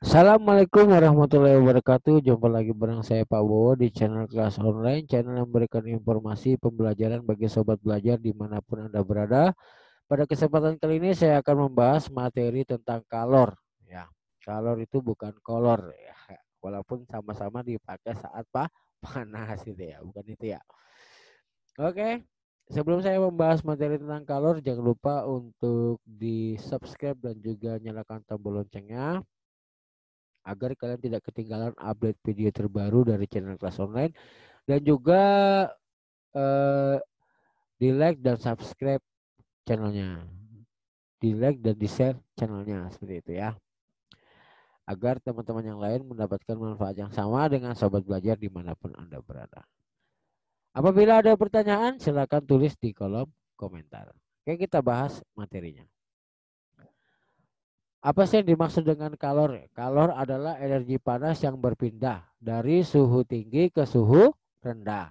Assalamualaikum warahmatullahi wabarakatuh. Jumpa lagi bareng saya Pak Bowo di channel kelas online, channel yang memberikan informasi pembelajaran bagi sobat belajar dimanapun Anda berada. Pada kesempatan kali ini saya akan membahas materi tentang kalor. Ya, kalor itu bukan kolor ya, walaupun sama-sama dipakai saat panas gitu ya, bukan itu ya. Oke, sebelum saya membahas materi tentang kalor, jangan lupa untuk di subscribe dan juga nyalakan tombol loncengnya agar kalian tidak ketinggalan update video terbaru dari channel kelas online dan juga eh, di like dan subscribe channelnya, di like dan di share channelnya seperti itu ya, agar teman-teman yang lain mendapatkan manfaat yang sama dengan sobat belajar dimanapun Anda berada. Apabila ada pertanyaan silakan tulis di kolom komentar. Oke, kita bahas materinya. Apa sih yang dimaksud dengan kalor? Kalor adalah energi panas yang berpindah dari suhu tinggi ke suhu rendah.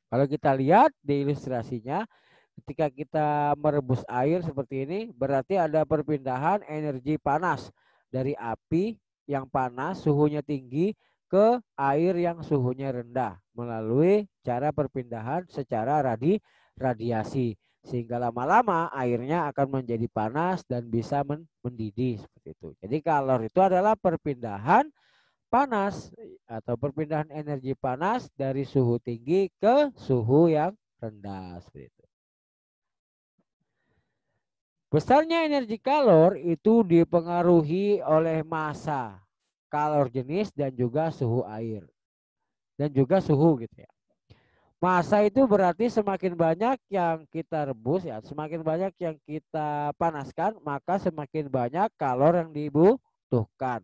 Kalau kita lihat di ilustrasinya, ketika kita merebus air seperti ini, berarti ada perpindahan energi panas dari api yang panas, suhunya tinggi, ke air yang suhunya rendah melalui cara perpindahan secara radiasi. Sehingga lama-lama airnya akan menjadi panas dan bisa mendidih seperti itu. Jadi kalor itu adalah perpindahan panas atau perpindahan energi panas dari suhu tinggi ke suhu yang rendah seperti itu. Besarnya energi kalor itu dipengaruhi oleh massa, kalor jenis dan juga suhu air dan juga suhu gitu ya. Massa itu berarti semakin banyak yang kita rebus ya, semakin banyak yang kita panaskan, maka semakin banyak kalor yang dibutuhkan.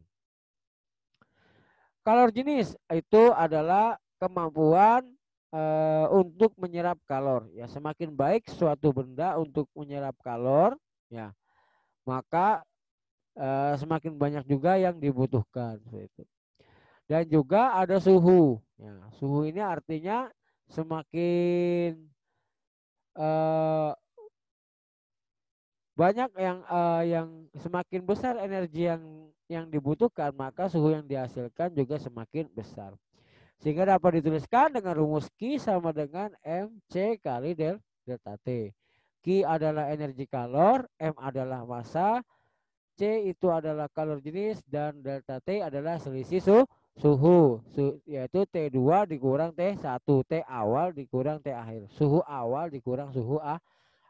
Kalor jenis itu adalah kemampuan untuk menyerap kalor. Ya, semakin baik suatu benda untuk menyerap kalor, ya, maka semakin banyak juga yang dibutuhkan. Itu. Dan juga ada suhu. Ya, suhu ini artinya semakin eh, banyak yang semakin besar energi yang dibutuhkan, maka suhu yang dihasilkan juga semakin besar. Sehingga dapat dituliskan dengan rumus Q sama dengan MC kali delta T. Q adalah energi kalor, M adalah massa, C itu adalah kalor jenis, dan delta T adalah selisih suhu, yaitu T2 dikurang T1, T awal dikurang T akhir. Suhu awal dikurang suhu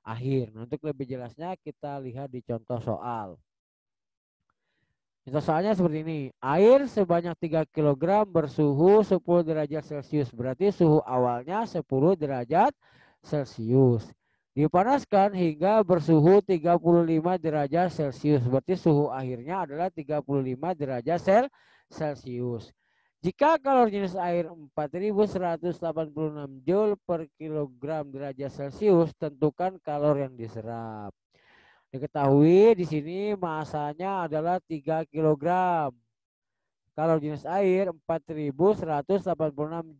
akhir. Nah, untuk lebih jelasnya kita lihat di contoh soal. Contoh soalnya seperti ini. Air sebanyak 3 kg bersuhu 10 derajat Celcius. Berarti suhu awalnya 10 derajat Celcius. Dipanaskan hingga bersuhu 35 derajat Celcius. Berarti suhu akhirnya adalah 35 derajat Celcius. Jika kalor jenis air 4186 Joule per kilogram derajat Celcius, tentukan kalor yang diserap. Diketahui di sini masanya adalah 3 kg. Kalau jenis air 4186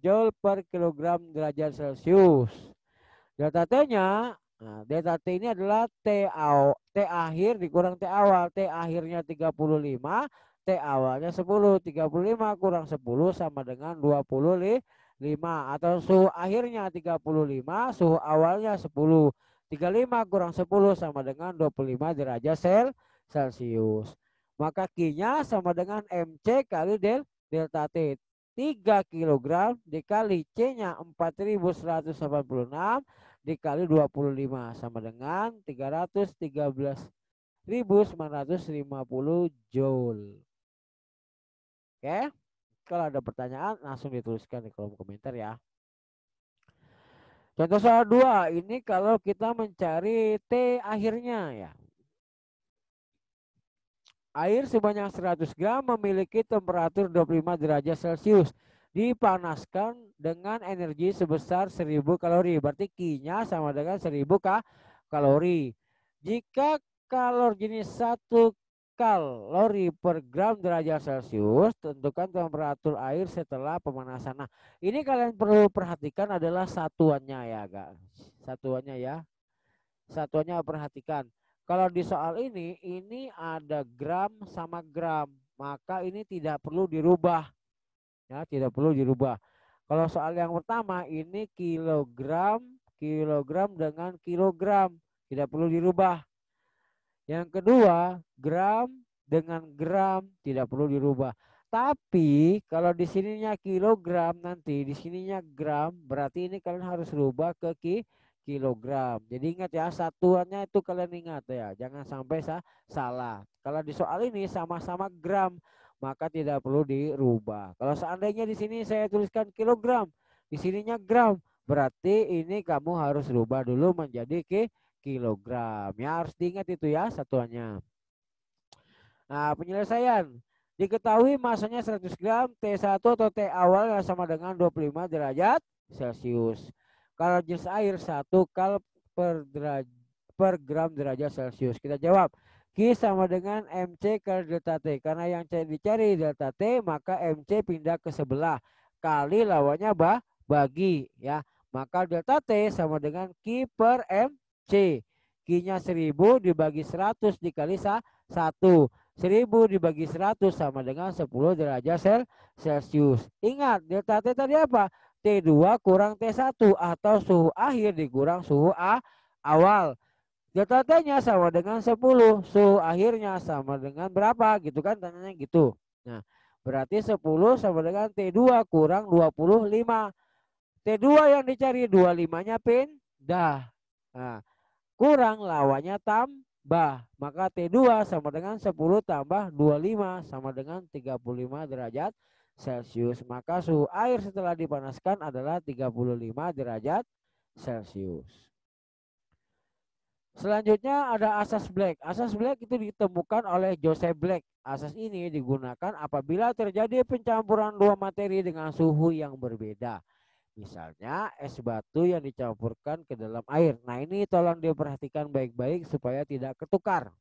Joule per kilogram derajat Celcius. Delta T-nya, nah, delta T ini adalah T akhir dikurang T awal. T akhirnya 35, T awalnya 10. 35 kurang 10 sama dengan 25. Atau suhu akhirnya 35, suhu awalnya 10. 35 kurang 10 sama dengan 25 derajat Celcius. Maka Q-nya sama dengan MC kali delta T. 3 kg dikali C-nya 4186 dikali 25 sama dengan 313.950 Joule. Oke, kalau ada pertanyaan langsung dituliskan di kolom komentar ya. Contoh soal 2, ini kalau kita mencari T akhirnya ya. Air sebanyak 100 gram memiliki temperatur 25 derajat Celcius. Dipanaskan dengan energi sebesar 1000 kalori. Berarti Q-nya sama dengan 1000 kalori. Jika kalor jenis 1 kalori per gram derajat Celcius, tentukan temperatur air setelah pemanasan. Nah, ini kalian perlu perhatikan adalah satuannya ya, guys. Satuannya ya. Satuannya perhatikan. Kalau di soal ini ada gram sama gram. maka ini tidak perlu dirubah. Ya, tidak perlu dirubah. Kalau soal yang pertama ini kilogram, kilogram dengan kilogram, tidak perlu dirubah. Yang kedua, gram dengan gram tidak perlu dirubah. Tapi kalau di sininya kilogram, nanti di sininya gram, berarti ini kalian harus rubah ke kilogram. Jadi ingat ya, satuannya itu kalian ingat ya, jangan sampai salah. Kalau di soal ini sama-sama gram, maka tidak perlu dirubah. Kalau seandainya di sini saya tuliskan kilogram, di sininya gram, berarti ini kamu harus rubah dulu menjadi kilogram. Ya harus diingat itu ya satuannya. Nah, penyelesaian. Diketahui masanya 100 gram T1 atau T awal yang sama dengan 25 derajat Celcius. Kalau jenis air 1 kal per gram derajat Celcius. Kita jawab. Q sama dengan MC kali delta T. Karena yang dicari delta T, maka MC pindah ke sebelah. Kali lawannya bagi. Ya. Maka delta T sama dengan Q per MC. Q-nya 1000 dibagi 100 dikali 1. 1000 dibagi 100 sama dengan 10 derajat Celcius. Ingat, delta T tadi apa? T2 kurang T1 atau suhu akhir dikurang suhu awal. Delta T-nya sama dengan 10, suhu akhirnya sama dengan berapa? Gitu kan tanyanya gitu. Nah, berarti 10 sama dengan T2 kurang 25. T2 yang dicari 25-nya pindah. Nah, kurang lawannya tambah, maka T2 sama dengan 10 tambah 25 sama dengan 35 derajat Celcius. Maka suhu air setelah dipanaskan adalah 35 derajat Celcius. Selanjutnya ada asas Black. Asas Black itu ditemukan oleh Joseph Black. Asas ini digunakan apabila terjadi pencampuran dua materi dengan suhu yang berbeda. Misalnya es batu yang dicampurkan ke dalam air. Nah ini tolong diperhatikan baik-baik supaya tidak ketukar.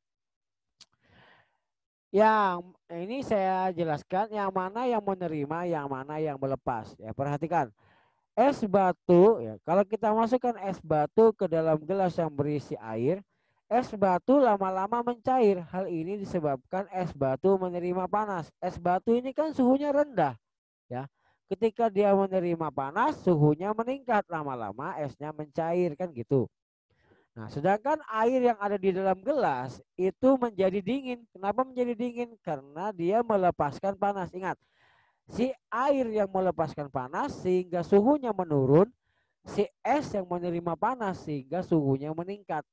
Yang ini saya jelaskan yang mana yang menerima, yang mana yang melepas. Ya perhatikan. Es batu, ya kalau kita masukkan es batu ke dalam gelas yang berisi air, es batu lama-lama mencair. Hal ini disebabkan es batu menerima panas. Es batu ini kan suhunya rendah, ya. Ketika dia menerima panas, suhunya meningkat, lama-lama esnya mencair kan gitu. Nah, sedangkan air yang ada di dalam gelas itu menjadi dingin. Kenapa menjadi dingin? Karena dia melepaskan panas. Ingat, si air yang melepaskan panas sehingga suhunya menurun, si es yang menerima panas sehingga suhunya meningkat.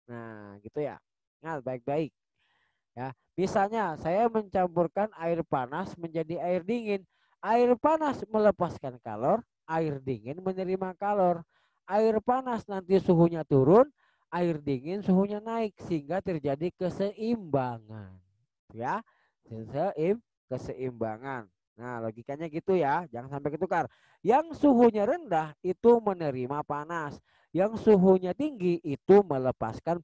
Nah, gitu ya. Ingat baik-baik. Ya, misalnya saya mencampurkan air panas menjadi air dingin. Air panas melepaskan kalor, air dingin menerima kalor. Air panas nanti suhunya turun, air dingin suhunya naik sehingga terjadi keseimbangan. Ya, keseimbangan. Nah, logikanya gitu ya, jangan sampai ketukar. Yang suhunya rendah itu menerima panas, yang suhunya tinggi itu melepaskan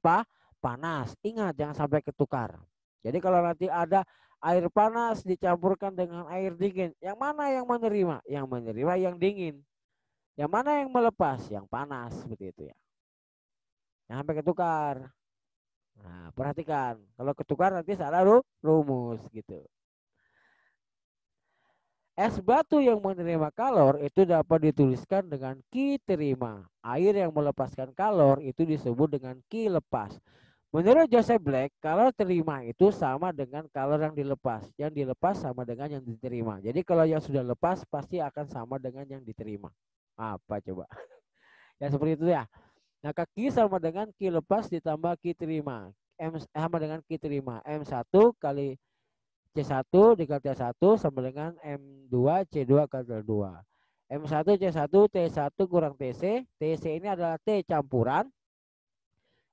panas. Ingat jangan sampai ketukar. Jadi kalau nanti ada air panas dicampurkan dengan air dingin, yang mana yang menerima? Yang menerima yang dingin. Yang mana yang melepas? Yang panas, seperti itu ya. Jangan sampai ketukar. Nah, perhatikan. Kalau ketukar nanti salah rumus gitu. Es batu yang menerima kalor itu dapat dituliskan dengan Q terima. Air yang melepaskan kalor itu disebut dengan Q lepas. Menurut Joseph Black, kalor terima itu sama dengan kalor yang dilepas. Yang dilepas sama dengan yang diterima. Jadi kalau yang sudah lepas pasti akan sama dengan yang diterima. Apa coba? Ya seperti itu ya. Nah, Q sama dengan Q lepas ditambah Q terima. M sama dengan Q terima. M1 kali C1 dikali T1 sama dengan M2 C2 kali T2. M1 C1 T1 kurang TC. TC ini adalah T campuran.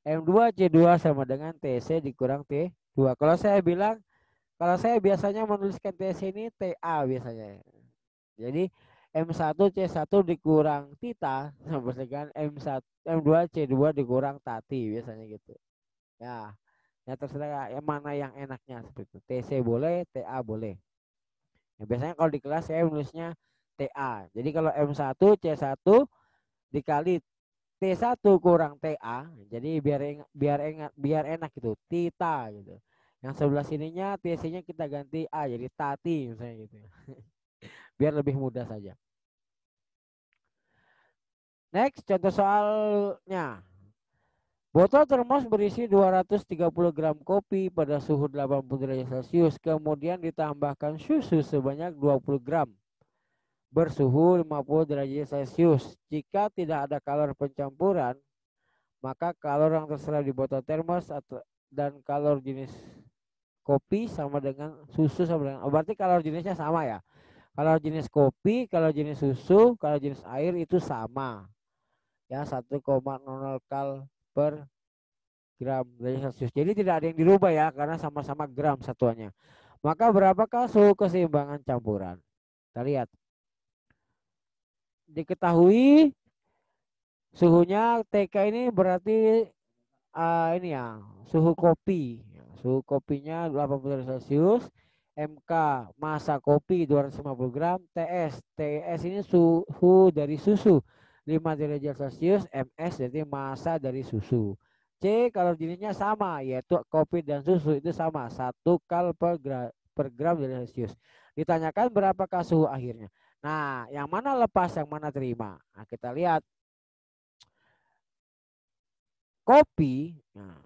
M2 C2 sama dengan TC dikurang T2. Kalau saya bilang, kalau saya biasanya menuliskan TC ini TA biasanya. Jadi M1 C1 dikurang tita sama dengan M1 M2 C2 dikurang tati biasanya gitu. Ya, ya terserah yang mana yang enaknya seperti itu. TC boleh, TA boleh. Ya, biasanya kalau di kelas saya menulisnya TA. Jadi kalau M1 C1 dikali T1 kurang TA, jadi biar enak gitu, tita gitu. Yang sebelah sininya TC-nya kita ganti A jadi tati misalnya gitu. Biar lebih mudah saja. Next, contoh soalnya. Botol termos berisi 230 gram kopi pada suhu 80 derajat Celcius. Kemudian ditambahkan susu sebanyak 20 gram bersuhu 50 derajat Celcius. Jika tidak ada kalor pencampuran, maka kalor yang terserap di botol termos dan kalor jenis kopi sama dengan susu sama dengan, berarti kalor jenisnya sama ya. Kalau jenis kopi, kalau jenis susu, kalau jenis air itu sama. Ya, 1,00 kal per gram derajat Celcius. Jadi tidak ada yang dirubah ya, karena sama-sama gram satuannya. Maka berapakah suhu keseimbangan campuran? Kita lihat. Diketahui suhunya TK ini berarti ini ya, suhu kopi. Suhu kopinya 80 derajat Celcius. MK masa kopi 250 gram. TS ini suhu dari susu 5 derajat Celcius. MS jadi masa dari susu. C kalau jenisnya sama, yaitu kopi dan susu itu sama 1 kal per gram derajat Celcius. Ditanyakan berapakah suhu akhirnya. Nah, yang mana lepas, yang mana terima. Nah, kita lihat kopi. Nah,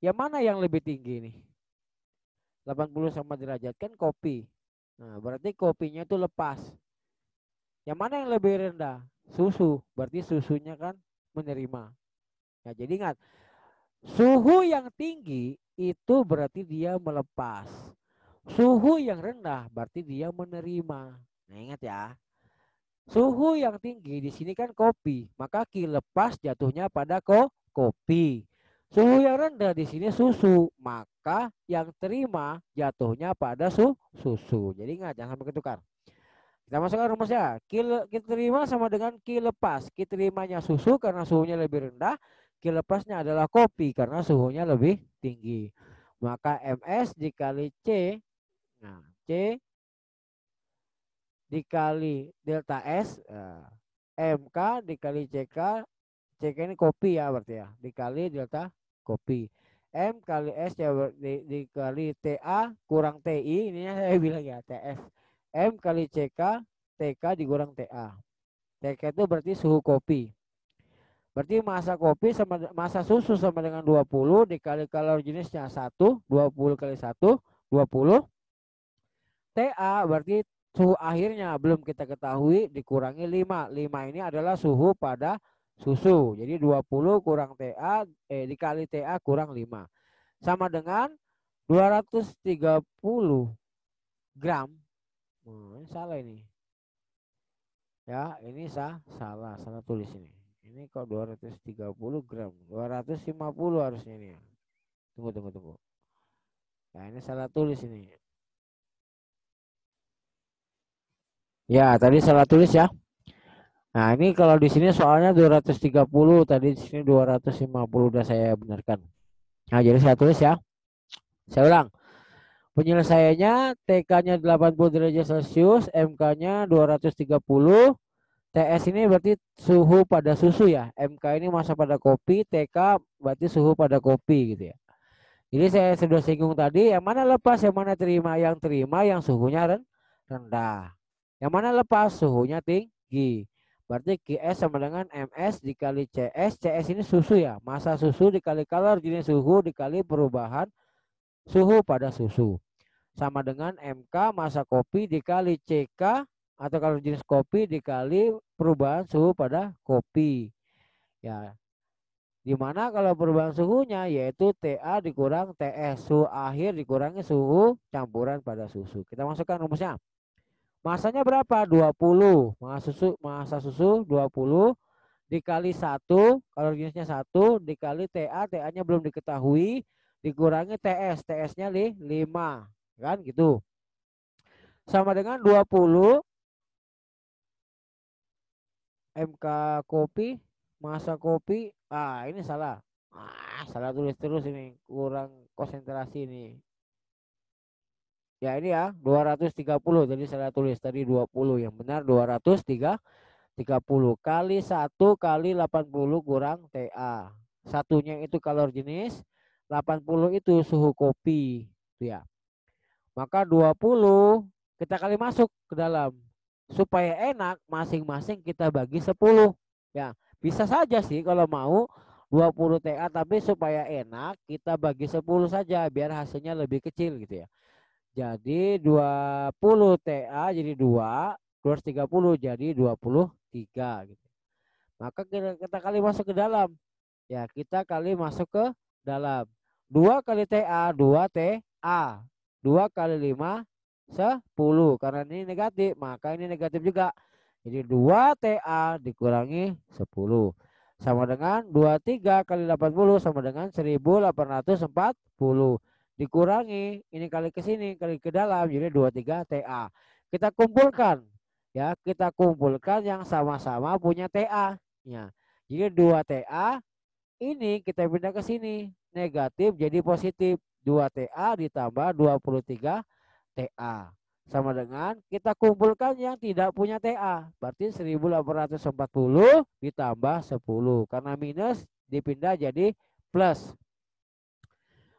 yang mana yang lebih tinggi nih? 80 sama derajat kan kopi. Nah, berarti kopinya itu lepas. Yang mana yang lebih rendah? Susu. Berarti susunya kan menerima. Nah, jadi ingat, suhu yang tinggi itu berarti dia melepas. Suhu yang rendah berarti dia menerima. Nah, ingat ya. Suhu yang tinggi di sini kan kopi, maka Ki lepas jatuhnya pada kopi. Suhu yang rendah di sini susu, maka yang terima jatuhnya pada susu. Jadi ingat jangan sampai ketukar. Kita masukkan rumusnya. Ki terima sama dengan Ki lepas. Ki terimanya susu karena suhunya lebih rendah. Ki lepasnya adalah kopi karena suhunya lebih tinggi. Maka MS dikali C. Nah, C dikali delta S. MK dikali CK. CK ini kopi ya berarti ya. Dikali delta kopi. M kali S ya dikali TA kurang TI. Ini saya bilang ya TF. M kali CK. TK dikurang TA. TK itu berarti suhu kopi. Berarti masa kopi sama masa susu sama dengan 20 dikali kalori jenisnya 1, 20 kali 1, 20. TA berarti suhu akhirnya belum kita ketahui dikurangi 5. 5 ini adalah suhu pada susu. Jadi 20 kurang TA dikali TA kurang 5. Sama dengan 230 gram. Ini salah ini. Ya, ini salah tulis ini. Ini kok 230 gram. 250 harusnya ini ya. Tunggu. Nah, ini salah tulis ini. Ya, tadi salah tulis ya. Nah, ini kalau di sini soalnya 230, tadi di sini 250 udah saya benarkan. Nah, jadi saya tulis ya. Saya ulang. Penyelesaiannya TK-nya 80 derajat Celcius, MK-nya 230. TS ini berarti suhu pada susu ya. MK ini masa pada kopi, TK berarti suhu pada kopi gitu ya. Jadi saya sudah singgung tadi, yang mana lepas, yang mana terima. Yang terima yang suhunya rendah. Yang mana lepas, suhunya tinggi. Berarti QS sama dengan MS dikali CS. CS ini susu ya. Masa susu dikali kalor jenis suhu dikali perubahan suhu pada susu. Sama dengan MK masa kopi dikali CK atau kalau jenis kopi dikali perubahan suhu pada kopi. Ya. Dimana kalau perubahan suhunya yaitu TA dikurang TS. Suhu akhir dikurangi suhu campuran pada susu. Kita masukkan rumusnya. Masanya berapa? 20. Masa susu 20 dikali 1, kalau jenisnya 1 dikali TA, TA-nya belum diketahui, dikurangi TS, TS-nya 5. Kan gitu. Sama dengan 20 MK kopi, masa kopi. Ini salah. Salah tulis terus ini, kurang konsentrasi ini. Ya ini ya, 230 jadi salah tulis tadi 20, yang benar 230 kali 1 kali 80 kurang TA. Satunya itu kalor jenis, 80 itu suhu kopi. Tuh ya. Maka 20 kita kali masuk ke dalam. Supaya enak masing-masing kita bagi 10. Ya, bisa saja sih kalau mau 20 TA tapi supaya enak kita bagi 10 saja biar hasilnya lebih kecil gitu ya. Jadi 20 TA jadi 2, terus 30 jadi 23 gitu. Maka kita kali masuk ke dalam. Ya, kita kali masuk ke dalam. 2 kali TA, 2 TA. 2 kali 5, 10. Karena ini negatif, maka ini negatif juga. Jadi 2 TA dikurangi 10. Sama dengan 23 kali 80 sama dengan 1840. Dikurangi, ini kali ke sini, kali ke dalam, jadi 23 TA. Kita kumpulkan. Ya, kita kumpulkan yang sama-sama punya TA. Ya. Jadi 2 TA ini kita pindah ke sini. Negatif jadi positif. 2 TA ditambah 23 TA. Sama dengan kita kumpulkan yang tidak punya TA. Berarti 1840 ditambah 10. Karena minus dipindah jadi plus.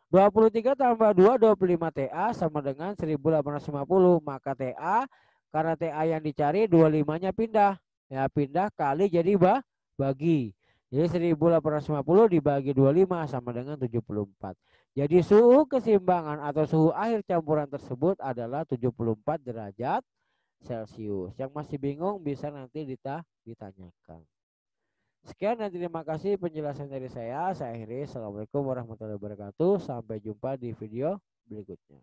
23 tambah 2, 25 TA sama dengan 1850. Maka TA, karena TA yang dicari 25-nya pindah. Ya pindah kali jadi bagi. Jadi 1850 dibagi 25 sama dengan 74. Jadi suhu keseimbangan atau suhu akhir campuran tersebut adalah 74 derajat Celcius. Yang masih bingung bisa nanti ditanyakan. Sekian dan terima kasih penjelasan dari saya. Saya akhiri. Assalamualaikum warahmatullahi wabarakatuh. Sampai jumpa di video berikutnya.